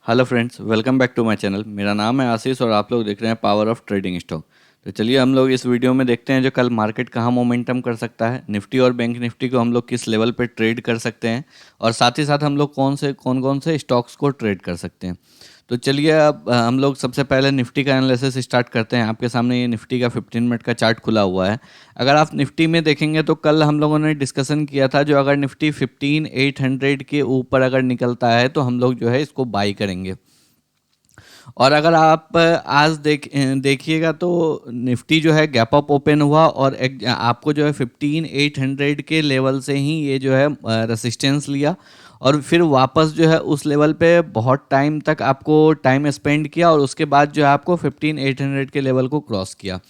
Hello friends, welcome back to my channel. मेरा नाम है आशीष और आप लोग देख रहे हैं पावर ऑफ ट्रेडिंग स्टॉक। तो चलिए हम लोग इस वीडियो में देखते हैं जो कल मार्केट कहाँ मोमेंटम कर सकता है, निफ्टी और बैंक निफ्टी को हम लोग किस लेवल पे ट्रेड कर सकते हैं और साथ ही साथ हम लोग कौन कौन से स्टॉक्स को ट्रेड कर सकते हैं। तो चलिए अब हम लोग सबसे पहले निफ्टी का एनालिसिस स्टार्ट करते हैं। आपके सामने ये निफ्टी का 15 मिनट का चार्ट खुला हुआ है। अगर आप निफ्टी में देखेंगे तो कल हम लोगों ने डिस्कशन किया था, जो अगर निफ्टी 15,800 के ऊपर अगर निकलता है तो हम लोग जो है इसको बाई करेंगे। और अगर आप आज देखिएगा तो निफ्टी जो है गैप अप ओपन हुआ और आपको जो है 15,800 के लेवल से ही ये जो है रेसिस्टेंस लिया और फिर वापस जो है उस लेवल पे बहुत टाइम तक आपको टाइम स्पेंड किया और उसके बाद जो है आपको 15,800 के लेवल को क्रॉस किया।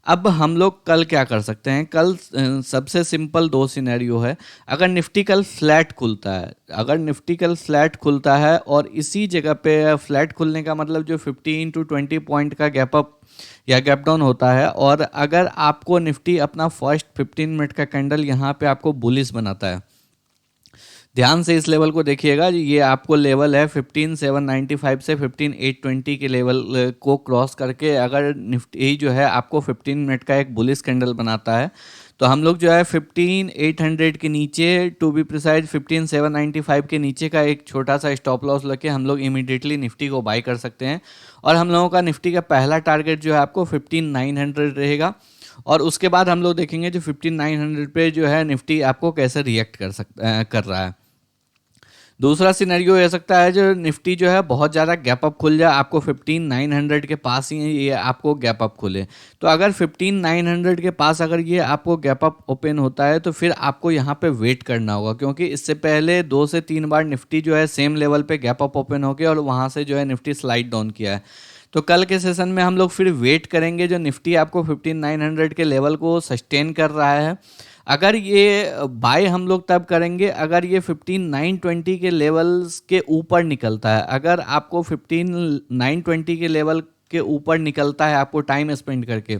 अब हम लोग कल क्या कर सकते हैं? कल सबसे सिंपल दो सिनेरियो है। अगर निफ्टी कल फ्लैट खुलता है, अगर निफ्टी कल फ्लैट खुलता है और इसी जगह पे फ्लैट खुलने का मतलब जो 15 to 20 पॉइंट का गैप अप या गैप डाउन होता है, और अगर आपको निफ्टी अपना फर्स्ट 15 मिनट का कैंडल यहाँ पे आपको बुलिश बनाता है, ध्यान से इस लेवल को देखिएगा। ये आपको लेवल है 15,795 से 15,820 के लेवल को क्रॉस करके अगर निफ्टी जो है आपको 15 मिनट का एक बुलिश कैंडल बनाता है तो हम लोग जो है 15,800 के नीचे, टू बी प्रिसाइज 15,795 के नीचे का एक छोटा सा स्टॉप लॉस लेके हम लोग इमीडिएटली निफ्टी को बाई कर सकते हैं। और हम लोगों का निफ्टी का पहला टारगेट जो है आपको 15,900 रहेगा। और उसके बाद हम लोग देखेंगे जो 15,900 पे जो है निफ्टी आपको कैसे रिएक्ट कर रहा है। दूसरा सिनेरियो हो सकता है जो निफ्टी जो है बहुत ज़्यादा गैप अप खुल जाए, आपको 15,900 के पास ही ये आपको गैप अप खुले। तो अगर 15,900 के पास अगर ये आपको गैप अप ओपन होता है तो फिर आपको यहाँ पे वेट करना होगा, क्योंकि इससे पहले 2 से 3 बार निफ्टी जो है सेम लेवल पे गैप अप ओपन हो गया और वहाँ से जो है निफ्टी स्लाइड डाउन किया है। तो कल के सेशन में हम लोग फिर वेट करेंगे जो निफ्टी आपको 15,900 के लेवल को सस्टेन कर रहा है। अगर ये बाय हम लोग तब करेंगे अगर ये 15,920 के लेवल्स के ऊपर निकलता है। अगर आपको 15,920 के लेवल के ऊपर निकलता है आपको टाइम स्पेंड करके,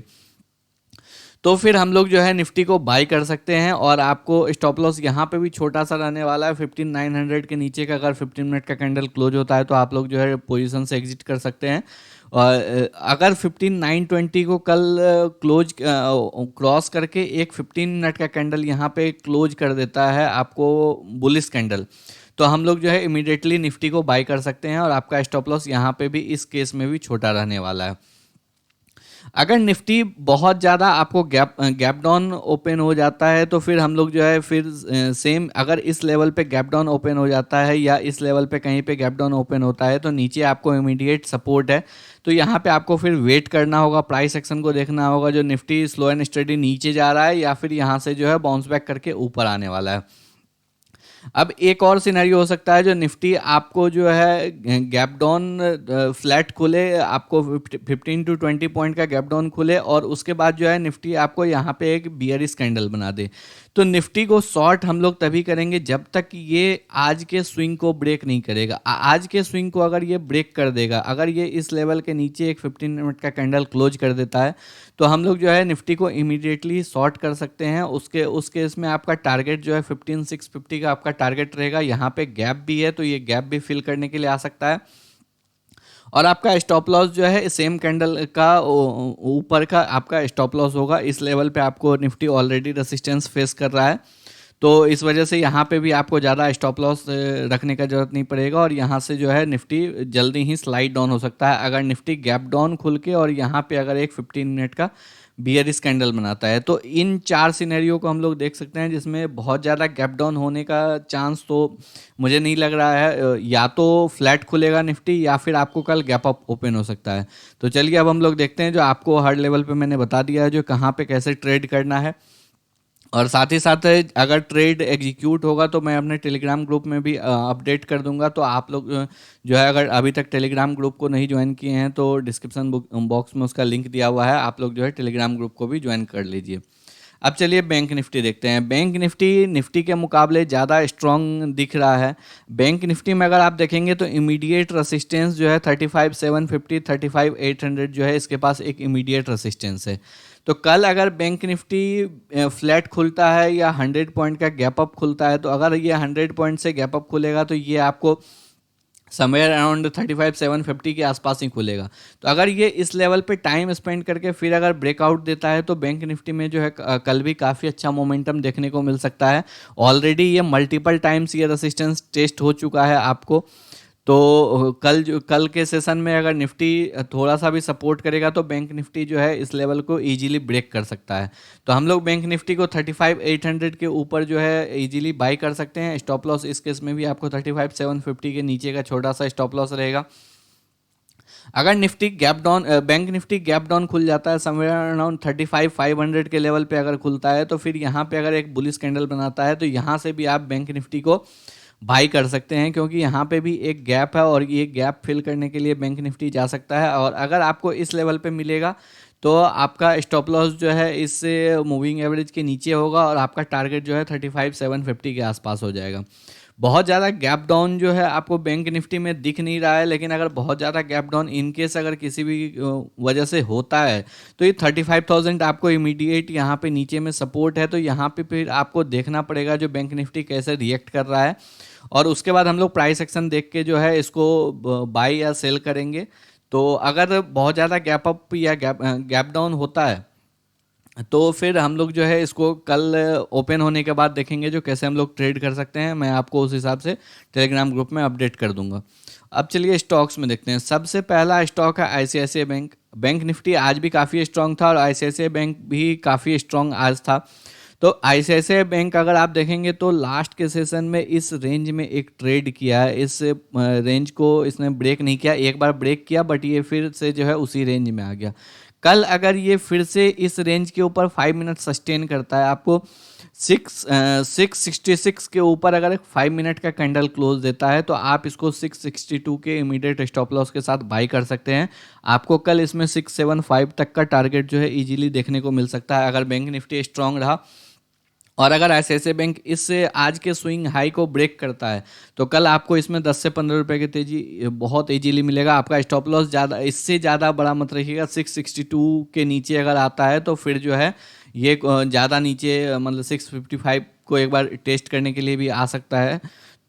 तो फिर हम लोग जो है निफ्टी को बाय कर सकते हैं और आपको स्टॉप लॉस यहाँ पे भी छोटा सा रहने वाला है 15,900 के नीचे का। अगर 15 मिनट का कैंडल क्लोज होता है तो आप लोग जो है पोजीशन से एग्जिट कर सकते हैं। और अगर 15,920 को कल क्लोज क्रॉस करके एक 15 मिनट का कैंडल यहाँ पे क्लोज कर देता है आपको बुलिश कैंडल, तो हम लोग जो है इमीडिएटली निफ्टी को बाय कर सकते हैं और आपका स्टॉप लॉस यहाँ पे भी इस केस में भी छोटा रहने वाला है। अगर निफ्टी बहुत ज़्यादा आपको गैप डाउन ओपन हो जाता है तो फिर हम लोग जो है फिर सेम, अगर इस लेवल पे गैप डाउन ओपन हो जाता है या इस लेवल पे कहीं पे गैप डाउन ओपन होता है तो नीचे आपको इमीडिएट सपोर्ट है। तो यहाँ पे आपको फिर वेट करना होगा, प्राइस एक्शन को देखना होगा जो निफ्टी स्लो एंड स्टडी नीचे जा रहा है या फिर यहाँ से जो है बाउंस बैक करके ऊपर आने वाला है। अब एक और सिनेरियो हो सकता है जो निफ्टी आपको जो है गैप डाउन फ्लैट खुले, आपको 15 to 20 पॉइंट का गैप डाउन खुले और उसके बाद जो है निफ्टी आपको यहाँ पे एक बियरिश कैंडल बना दे। तो निफ्टी को शॉर्ट हम लोग तभी करेंगे जब तक ये आज के स्विंग को ब्रेक नहीं करेगा। आज के स्विंग को अगर ये ब्रेक कर देगा, अगर ये इस लेवल के नीचे एक 15 मिनट का कैंडल क्लोज कर देता है तो हम लोग जो है निफ्टी को इमीडिएटली शॉर्ट कर सकते हैं। उस केस में आपका टारगेट जो है 15,650 का आपका टारगेट रहेगा। यहाँ पे गैप भी है तो ये गैप भी फिल करने के लिए आ सकता है। और आपका स्टॉप लॉस जो है सेम कैंडल का ऊपर का आपका स्टॉप लॉस होगा। इस लेवल पे आपको निफ्टी ऑलरेडी रेसिस्टेंस फेस कर रहा है, तो इस वजह से यहाँ पे भी आपको ज़्यादा स्टॉप लॉस रखने का ज़रूरत नहीं पड़ेगा और यहाँ से जो है निफ्टी जल्दी ही स्लाइड डाउन हो सकता है अगर निफ्टी गैप डाउन खुल के और यहाँ पे अगर एक 15 मिनट का बियरिश कैंडल बनाता है। तो इन चार सिनेरियो को हम लोग देख सकते हैं जिसमें बहुत ज़्यादा गैप डाउन होने का चांस तो मुझे नहीं लग रहा है। या तो फ्लैट खुलेगा निफ्टी या फिर आपको कल गैप अप ओपन हो सकता है। तो चलिए अब हम लोग देखते हैं, जो आपको हर लेवल पे मैंने बता दिया है जो कहाँ पे कैसे ट्रेड करना है। और साथ ही साथ अगर ट्रेड एग्जीक्यूट होगा तो मैं अपने टेलीग्राम ग्रुप में भी अपडेट कर दूंगा। तो आप लोग जो है अगर अभी तक टेलीग्राम ग्रुप को नहीं ज्वाइन किए हैं तो डिस्क्रिप्शन बॉक्स में उसका लिंक दिया हुआ है, आप लोग जो है टेलीग्राम ग्रुप को भी ज्वाइन कर लीजिए। अब चलिए बैंक निफ्टी देखते हैं। बैंक निफ्टी निफ्टी के मुकाबले ज़्यादा स्ट्रॉन्ग दिख रहा है। बैंक निफ्टी में अगर आप देखेंगे तो इमीडिएट रेसिस्टेंस जो है 35,750, 35,800 जो है इसके पास एक इमीडिएट रेसिस्टेंस है। तो कल अगर बैंक निफ्टी फ्लैट खुलता है या 100 पॉइंट का गैप अप खुलता है, तो अगर ये 100 पॉइंट से गैप अप खुलेगा तो ये आपको समवेयर अराउंड 35,750 के आसपास ही खुलेगा। तो अगर ये इस लेवल पे टाइम स्पेंड करके फिर अगर ब्रेकआउट देता है तो बैंक निफ्टी में जो है कल भी काफ़ी अच्छा मोमेंटम देखने को मिल सकता है। ऑलरेडी ये मल्टीपल टाइम्स ये रेसिस्टेंस टेस्ट हो चुका है आपको। तो कल के सेशन में अगर निफ्टी थोड़ा सा भी सपोर्ट करेगा तो बैंक निफ्टी जो है इस लेवल को इजीली ब्रेक कर सकता है। तो हम लोग बैंक निफ्टी को 35,800 के ऊपर जो है इजीली बाई कर सकते हैं। स्टॉप लॉस इस केस में भी आपको 35,750 के नीचे का छोटा सा स्टॉप लॉस रहेगा। अगर Nifty gap down bank Nifty gap down खुल जाता है समवेयर अराउंड 35,500 के लेवल पे अगर खुलता है तो फिर यहाँ पे अगर एक बुलिश कैंडल बनाता है तो यहाँ से भी आप बैंक निफ्टी को बाई कर सकते हैं, क्योंकि यहाँ पे भी एक गैप है और ये गैप फिल करने के लिए बैंक निफ्टी जा सकता है। और अगर आपको इस लेवल पे मिलेगा तो आपका स्टॉप लॉस जो है इस मूविंग एवरेज के नीचे होगा और आपका टारगेट जो है 35,750 के आसपास हो जाएगा। बहुत ज़्यादा गैप डाउन जो है आपको बैंक निफ्टी में दिख नहीं रहा है, लेकिन अगर बहुत ज़्यादा गैप डाउन इनकेस अगर किसी भी वजह से होता है तो ये 35,000 आपको इमीडिएट यहाँ पे नीचे में सपोर्ट है। तो यहाँ पे फिर आपको देखना पड़ेगा जो बैंक निफ्टी कैसे रिएक्ट कर रहा है और उसके बाद हम लोग प्राइस एक्शन देख के जो है इसको बाई या सेल करेंगे। तो अगर बहुत ज़्यादा गैप अप या गैप डाउन होता है तो फिर हम लोग जो है इसको कल ओपन होने के बाद देखेंगे जो कैसे हम लोग ट्रेड कर सकते हैं। मैं आपको उस हिसाब से टेलीग्राम ग्रुप में अपडेट कर दूंगा। अब चलिए स्टॉक्स में देखते हैं। सबसे पहला स्टॉक है आईसीआईसीआई बैंक। बैंक निफ्टी आज भी काफ़ी स्ट्रांग था और आईसीआईसीआई बैंक भी काफ़ी स्ट्रांग आज था। तो आईसीआईसीआई बैंक अगर आप देखेंगे तो लास्ट के सेशन में इस रेंज में एक ट्रेड किया है। इस रेंज को इसने ब्रेक नहीं किया, एक बार ब्रेक किया बट ये फिर से जो है उसी रेंज में आ गया। कल अगर ये फिर से इस रेंज के ऊपर 5 मिनट सस्टेन करता है, आपको 666 के ऊपर अगर 5 मिनट का कैंडल क्लोज देता है तो आप इसको 662 के इमीडिएट स्टॉप लॉस के साथ बाई कर सकते हैं। आपको कल इसमें 675 तक का टारगेट जो है इजीली देखने को मिल सकता है अगर बैंक निफ्टी स्ट्रांग रहा। और अगर ऐसे बैंक इस आज के स्विंग हाई को ब्रेक करता है तो कल आपको इसमें 10 से 15 रुपए की तेजी बहुत इजीली मिलेगा। आपका स्टॉप लॉस ज़्यादा इससे ज़्यादा बड़ा मत रखिएगा। 662 के नीचे अगर आता है तो फिर जो है ये ज़्यादा नीचे मतलब 655 को एक बार टेस्ट करने के लिए भी आ सकता है।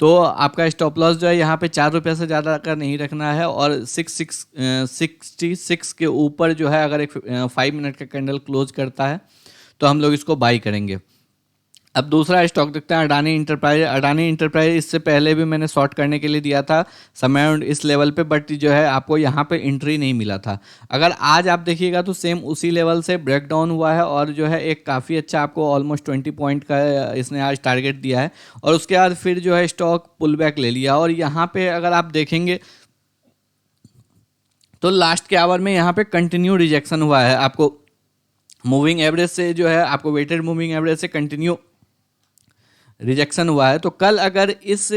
तो आपका स्टॉप लॉस जो है यहाँ पे 4 रुपये से ज़्यादा का नहीं रखना है और 66 के ऊपर जो है अगर एक 5 मिनट का कैंडल क्लोज करता है तो हम लोग इसको बाई करेंगे। अब दूसरा स्टॉक देखते हैं अडानी इंटरप्राइज। अडानी इंटरप्राइज इससे पहले भी मैंने शॉर्ट करने के लिए दिया था समय इस लेवल पे, बट जो है आपको यहाँ पे एंट्री नहीं मिला था। अगर आज आप देखिएगा तो सेम उसी लेवल से ब्रेक डाउन हुआ है और जो है एक काफ़ी अच्छा आपको ऑलमोस्ट 20 पॉइंट का इसने आज टारगेट दिया है और उसके बाद फिर जो है स्टॉक पुल बैक ले लिया। और यहाँ पे अगर आप देखेंगे तो लास्ट के आवर में यहाँ पे कंटिन्यू रिजेक्शन हुआ है। आपको मूविंग एवरेज से जो है आपको वेटेड मूविंग एवरेज से कंटिन्यू रिजेक्शन हुआ है। तो कल अगर इस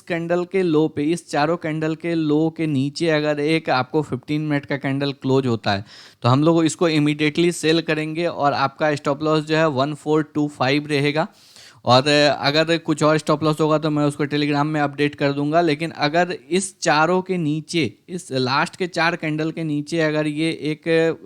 कैंडल के लो पे, इस चारों कैंडल के लो के नीचे अगर एक आपको 15 मिनट का कैंडल क्लोज होता है तो हम लोग इसको इमीडिएटली सेल करेंगे और आपका स्टॉप लॉस जो है 1425 रहेगा। और अगर कुछ और स्टॉप लॉस होगा तो मैं उसको टेलीग्राम में अपडेट कर दूंगा। लेकिन अगर इस चारों के नीचे, इस लास्ट के 4 कैंडल के नीचे अगर ये एक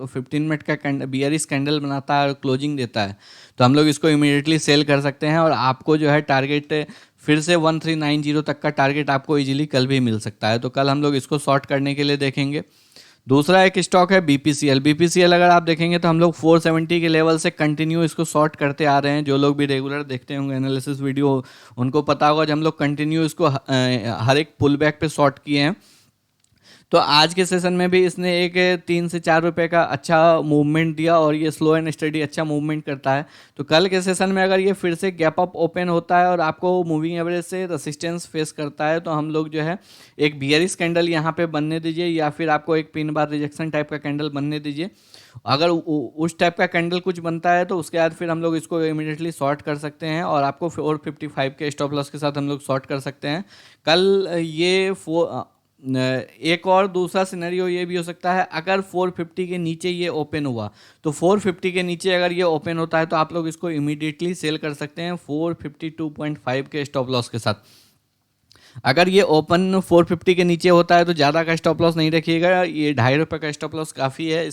15 मिनट का बियरिश कैंडल बनाता है और क्लोजिंग देता है तो हम लोग इसको इमीडिएटली सेल कर सकते हैं और आपको जो है टारगेट फिर से 1390 तक का टारगेट आपको इजीली कल भी मिल सकता है। तो कल हम लोग इसको शॉर्ट करने के लिए देखेंगे। दूसरा एक स्टॉक है बीपीसीएल। बीपीसीएल अगर आप देखेंगे तो हम लोग 470 के लेवल से कंटिन्यू इसको शॉर्ट करते आ रहे हैं। जो लोग भी रेगुलर देखते होंगे एनालिसिस वीडियो उनको पता होगा जब हम लोग कंटिन्यू इसको हर एक पुल बैक पे शॉर्ट किए हैं। तो आज के सेशन में भी इसने एक 3 से 4 रुपए का अच्छा मूवमेंट दिया और ये स्लो एंड स्टडी अच्छा मूवमेंट करता है। तो कल के सेशन में अगर ये फिर से गैप अप ओपन होता है और आपको मूविंग एवरेज से रेसिस्टेंस फेस करता है तो हम लोग जो है एक बियरिश कैंडल यहाँ पे बनने दीजिए या फिर आपको एक पिन बार रिजेक्शन टाइप का कैंडल बनने दीजिए। अगर उस टाइप का कैंडल कुछ बनता है तो उसके बाद फिर हम लोग इसको इमीडिएटली शॉर्ट कर सकते हैं और आपको 455 के स्टॉप लॉस के साथ हम लोग शॉर्ट कर सकते हैं। कल ये एक और दूसरा सिनेरियो ये भी हो सकता है अगर 450 के नीचे ये ओपन हुआ तो 450 के नीचे अगर ये ओपन होता है तो आप लोग इसको इमीडिएटली सेल कर सकते हैं 452.5 के स्टॉप लॉस के साथ। अगर ये ओपन 450 के नीचे होता है तो ज़्यादा का स्टॉप लॉस नहीं रखिएगा, ये ₹2.5 का स्टॉप लॉस काफ़ी है।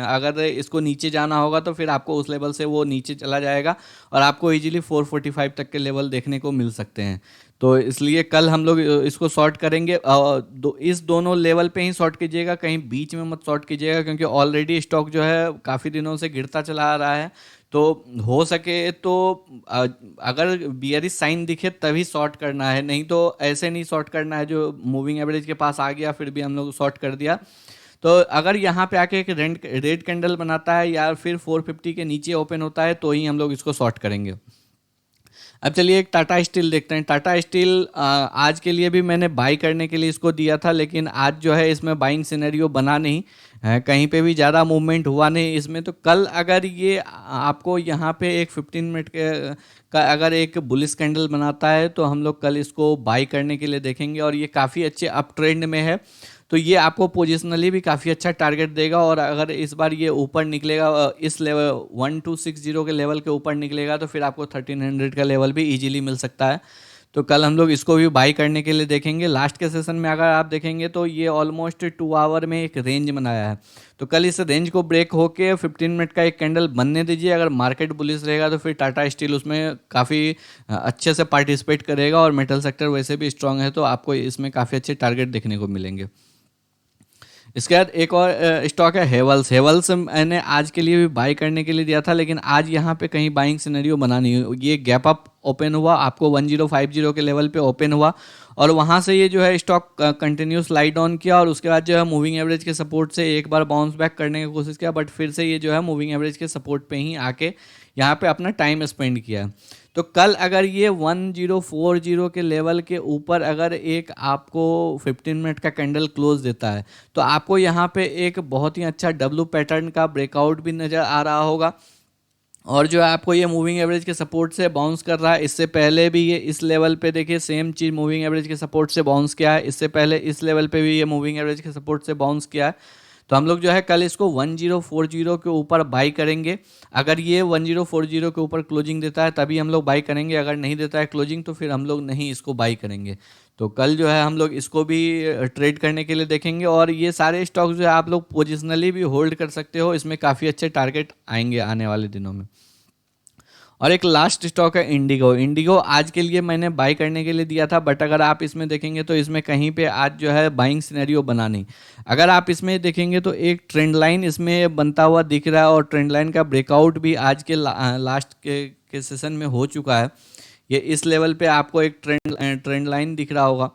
अगर इसको नीचे जाना होगा तो फिर आपको उस लेवल से वो नीचे चला जाएगा और आपको इजीली 445 तक के लेवल देखने को मिल सकते हैं। तो इसलिए कल हम लोग इसको शॉर्ट करेंगे। इस दोनों लेवल पे ही शॉर्ट कीजिएगा, कहीं बीच में मत शॉर्ट कीजिएगा, क्योंकि ऑलरेडी स्टॉक जो है काफ़ी दिनों से गिरता चला आ रहा है। तो हो सके तो अगर बियरिश साइन दिखे तभी शॉर्ट करना है, नहीं तो ऐसे नहीं शॉर्ट करना है। जो मूविंग एवरेज के पास आ गया फिर भी हम लोग शॉर्ट कर दिया। तो अगर यहाँ पे आके एक रेड कैंडल बनाता है या फिर 450 के नीचे ओपन होता है तो ही हम लोग इसको शॉर्ट करेंगे। अब चलिए एक टाटा स्टील देखते हैं। टाटा स्टील आज के लिए भी मैंने बाई करने के लिए इसको दिया था, लेकिन आज जो है इसमें बाइंग सिनेरियो बना नहीं है, कहीं पे भी ज़्यादा मूवमेंट हुआ नहीं इसमें। तो कल अगर ये आपको यहाँ पे एक 15 मिनट का अगर एक बुलिश कैंडल बनाता है तो हम लोग कल इसको बाई करने के लिए देखेंगे, और ये काफ़ी अच्छे अप ट्रेंड में है। तो ये आपको पोजिशनली भी काफ़ी अच्छा टारगेट देगा, और अगर इस बार ये ऊपर निकलेगा इस लेवल 1260 के लेवल के ऊपर निकलेगा तो फिर आपको 1300 का लेवल भी इजीली मिल सकता है। तो कल हम लोग इसको भी बाई करने के लिए देखेंगे। लास्ट के सेशन में अगर आप देखेंगे तो ये ऑलमोस्ट 2 आवर में एक रेंज बनाया है। तो कल इस रेंज को ब्रेक होके 15 मिनट का एक कैंडल बनने दीजिए। अगर मार्केट बुलिश रहेगा तो फिर टाटा स्टील उसमें काफ़ी अच्छे से पार्टिसिपेट करेगा, और मेटल सेक्टर वैसे भी स्ट्रांग है तो आपको इसमें काफ़ी अच्छे टारगेट देखने को मिलेंगे। इसके बाद एक और स्टॉक है हेवल्स। हेवल्स मैंने आज के लिए भी बाई करने के लिए दिया था, लेकिन आज यहाँ पे कहीं बाइंग सिनेरियो बना नहीं। ये गैप अप ओपन हुआ, आपको 1050 के लेवल पे ओपन हुआ, और वहाँ से ये जो है स्टॉक कंटिन्यू स्लाइड ऑन किया, और उसके बाद जो है मूविंग एवरेज के सपोर्ट से एक बार बाउंस बैक करने की कोशिश किया, बट फिर से ये जो है मूविंग एवरेज के सपोर्ट पे ही आके यहाँ पे अपना टाइम स्पेंड किया। तो कल अगर ये 1040 के लेवल के ऊपर अगर एक आपको 15 मिनट का कैंडल क्लोज देता है तो आपको यहाँ पे एक बहुत ही अच्छा डब्लू पैटर्न का ब्रेकआउट भी नज़र आ रहा होगा, और जो है आपको ये मूविंग एवरेज के सपोर्ट से बाउंस कर रहा है। इससे पहले भी ये इस लेवल पे देखिए सेम चीज़ मूविंग एवरेज के सपोर्ट से बाउंस किया है, इससे पहले इस लेवल पे भी ये मूविंग एवरेज के सपोर्ट से बाउंस किया है। तो हम लोग जो है कल इसको 1040 के ऊपर बाई करेंगे। अगर ये 1040 के ऊपर क्लोजिंग देता है तभी हम लोग बाई करेंगे, अगर नहीं देता है क्लोजिंग तो फिर हम लोग नहीं इसको बाई करेंगे। तो कल जो है हम लोग इसको भी ट्रेड करने के लिए देखेंगे, और ये सारे स्टॉक जो है आप लोग पोजिशनली भी होल्ड कर सकते हो, इसमें काफ़ी अच्छे टारगेट आएंगे आने वाले दिनों में। और एक लास्ट स्टॉक है इंडिगो। इंडिगो आज के लिए मैंने बाई करने के लिए दिया था, बट अगर आप इसमें देखेंगे तो इसमें कहीं पे आज जो है बाइंग सिनेरियो बना नहीं। अगर आप इसमें देखेंगे तो एक ट्रेंड लाइन इसमें बनता हुआ दिख रहा है, और ट्रेंड लाइन का ब्रेकआउट भी आज के लास्ट के सेशन में हो चुका है। ये इस लेवल पे आपको एक ट्रेंड लाइन दिख रहा होगा,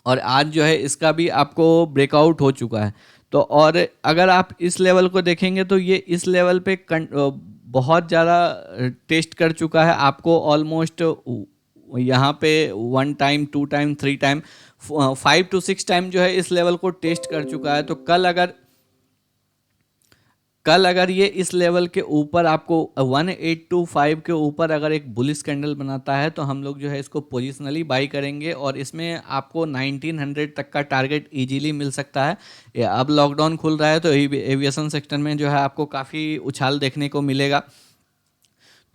और आज जो है इसका भी आपको ब्रेकआउट हो चुका है। तो और अगर आप इस लेवल को देखेंगे तो ये इस लेवल पे बहुत ज़्यादा टेस्ट कर चुका है, आपको ऑलमोस्ट यहाँ पे 1 time 2 time 3 time 5 to 6 time जो है इस लेवल को टेस्ट कर चुका है। तो कल अगर ये इस लेवल के ऊपर आपको 1825 के ऊपर अगर एक बुलिश कैंडल बनाता है तो हम लोग जो है इसको पोजिशनली बाई करेंगे, और इसमें आपको 1900 तक का टारगेट इजीली मिल सकता है। अब लॉकडाउन खुल रहा है तो एविएशन सेक्टर में जो है आपको काफ़ी उछाल देखने को मिलेगा,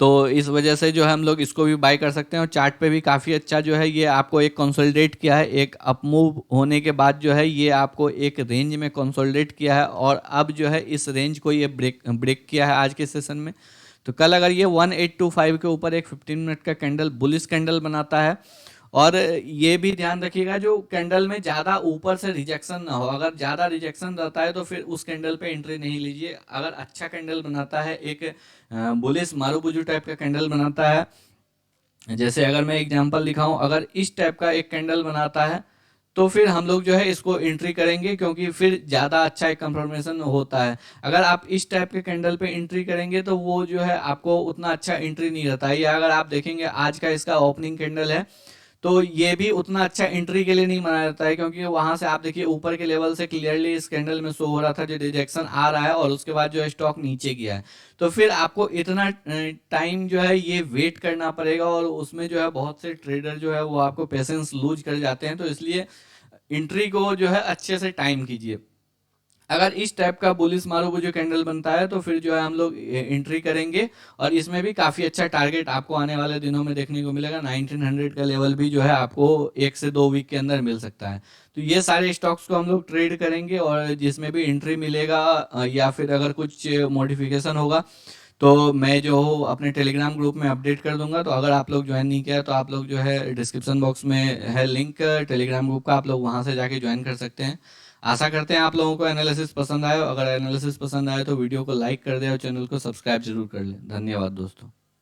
तो इस वजह से जो है हम लोग इसको भी बाय कर सकते हैं। और चार्ट पे भी काफ़ी अच्छा जो है ये आपको एक कंसोलिडेट किया है, एक अप मूव होने के बाद जो है ये आपको एक रेंज में कंसोलिडेट किया है, और अब जो है इस रेंज को ये ब्रेक किया है आज के सेशन में। तो कल अगर ये 1825 के ऊपर एक 15 मिनट का कैंडल बुलिश कैंडल बनाता है, और ये भी ध्यान रखिएगा जो कैंडल में ज़्यादा ऊपर से रिजेक्शन ना हो। अगर ज़्यादा रिजेक्शन रहता है तो फिर उस कैंडल पे एंट्री नहीं लीजिए। अगर अच्छा कैंडल बनाता है, एक बुलिश मारूबुजू टाइप का कैंडल बनाता है, जैसे अगर मैं एग्जांपल दिखाऊं, अगर इस टाइप का एक कैंडल बनाता है तो फिर हम लोग जो है इसको एंट्री करेंगे, क्योंकि फिर ज़्यादा अच्छा एक कंफर्मेशन होता है। अगर आप इस टाइप के कैंडल पे एंट्री करेंगे तो वो जो है आपको उतना अच्छा एंट्री नहीं रहता है। या अगर आप देखेंगे आज का इसका ओपनिंग कैंडल है तो ये भी उतना अच्छा एंट्री के लिए नहीं माना जाता है, क्योंकि वहां से आप देखिए ऊपर के लेवल से क्लियरली इस कैंडल में शो हो रहा था जो रिजेक्शन आ रहा है, और उसके बाद जो है स्टॉक नीचे गया है। तो फिर आपको इतना टाइम जो है ये वेट करना पड़ेगा, और उसमें जो है बहुत से ट्रेडर जो है वो आपको पेशेंस लूज कर जाते हैं। तो इसलिए एंट्री को जो है अच्छे से टाइम कीजिए। अगर इस टाइप का बुलिश मारूबुजो जो कैंडल बनता है तो फिर जो है हम लोग एंट्री करेंगे, और इसमें भी काफ़ी अच्छा टारगेट आपको आने वाले दिनों में देखने को मिलेगा। 1900 का लेवल भी जो है आपको 1 से 2 वीक के अंदर मिल सकता है। तो ये सारे स्टॉक्स को हम लोग ट्रेड करेंगे, और जिसमें भी एंट्री मिलेगा या फिर अगर कुछ मॉडिफिकेशन होगा तो मैं जो हूँ अपने टेलीग्राम ग्रुप में अपडेट कर दूंगा। तो अगर आप लोग ज्वाइन नहीं किया तो आप लोग जो है डिस्क्रिप्शन बॉक्स में है लिंक टेलीग्राम ग्रुप का, आप लोग वहाँ से जाके ज्वाइन कर सकते हैं। आशा करते हैं आप लोगों को एनालिसिस पसंद आए। अगर एनालिसिस पसंद आए तो वीडियो को लाइक कर दे और चैनल को सब्सक्राइब जरूर कर लें। धन्यवाद दोस्तों।